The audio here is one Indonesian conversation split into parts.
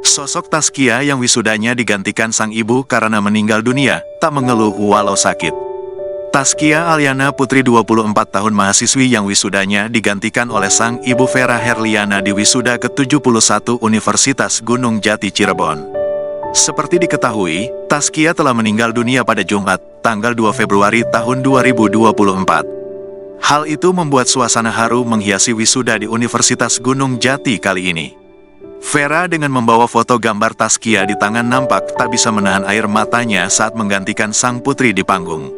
Sosok Taskia yang wisudanya digantikan sang ibu karena meninggal dunia, tak mengeluh walau sakit. Taskia Alyana Putri 24 tahun mahasiswi yang wisudanya digantikan oleh sang ibu Vera Herliana di wisuda ke-71 Universitas Gunung Jati Cirebon. Seperti diketahui, Taskia telah meninggal dunia pada Jumat, tanggal 2 Februari tahun 2024. Hal itu membuat suasana haru menghiasi wisuda di Universitas Gunung Jati kali ini. Vera dengan membawa foto gambar Taskia di tangan nampak tak bisa menahan air matanya saat menggantikan sang putri di panggung.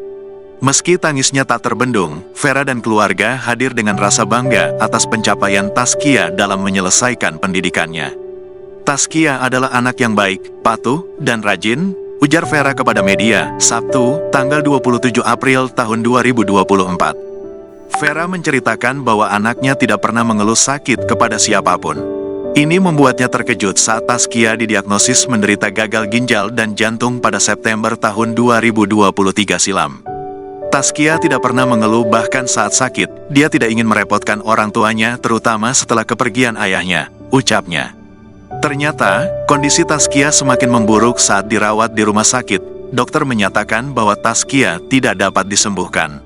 Meski tangisnya tak terbendung, Vera dan keluarga hadir dengan rasa bangga atas pencapaian Taskia dalam menyelesaikan pendidikannya. Taskia adalah anak yang baik, patuh, dan rajin, ujar Vera kepada media, Sabtu, tanggal 27 April tahun 2024. Vera menceritakan bahwa anaknya tidak pernah mengeluh sakit kepada siapapun. Ini membuatnya terkejut saat Taskia didiagnosis menderita gagal ginjal dan jantung pada September tahun 2023 silam. Taskia tidak pernah mengeluh bahkan saat sakit, dia tidak ingin merepotkan orang tuanya terutama setelah kepergian ayahnya, ucapnya. Ternyata, kondisi Taskia semakin memburuk saat dirawat di rumah sakit. Dokter menyatakan bahwa Taskia tidak dapat disembuhkan.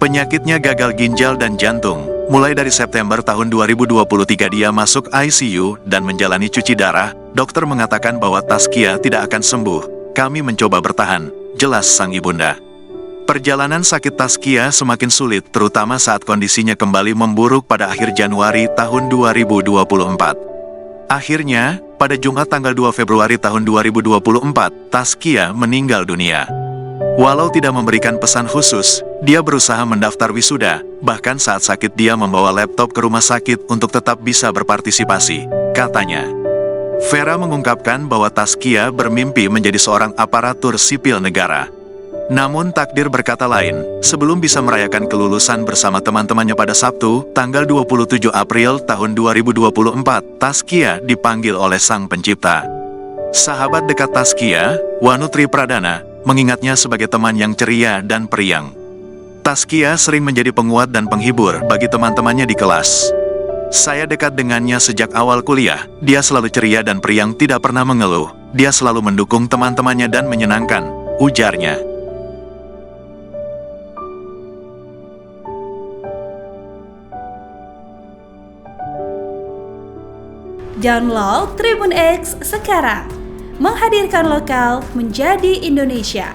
Penyakitnya gagal ginjal dan jantung. Mulai dari September tahun 2023 dia masuk ICU dan menjalani cuci darah. Dokter mengatakan bahwa Taskia tidak akan sembuh. Kami mencoba bertahan, jelas sang ibunda. Perjalanan sakit Taskia semakin sulit, terutama saat kondisinya kembali memburuk pada akhir Januari tahun 2024. Akhirnya, pada Jumat tanggal 2 Februari tahun 2024, Taskia meninggal dunia. Walau tidak memberikan pesan khusus, dia berusaha mendaftar wisuda, bahkan saat sakit dia membawa laptop ke rumah sakit untuk tetap bisa berpartisipasi, katanya. Vera mengungkapkan bahwa Taskia bermimpi menjadi seorang aparatur sipil negara. Namun takdir berkata lain, sebelum bisa merayakan kelulusan bersama teman-temannya pada Sabtu, tanggal 27 April tahun 2024, Taskia dipanggil oleh Sang Pencipta. Sahabat dekat Taskia, Wanutri Pradana, mengingatnya sebagai teman yang ceria dan periang. Taskia sering menjadi penguat dan penghibur bagi teman-temannya di kelas. Saya dekat dengannya sejak awal kuliah, dia selalu ceria dan periang, tidak pernah mengeluh. Dia selalu mendukung teman-temannya dan menyenangkan, ujarnya. Download Tribun X sekarang, menghadirkan lokal menjadi Indonesia.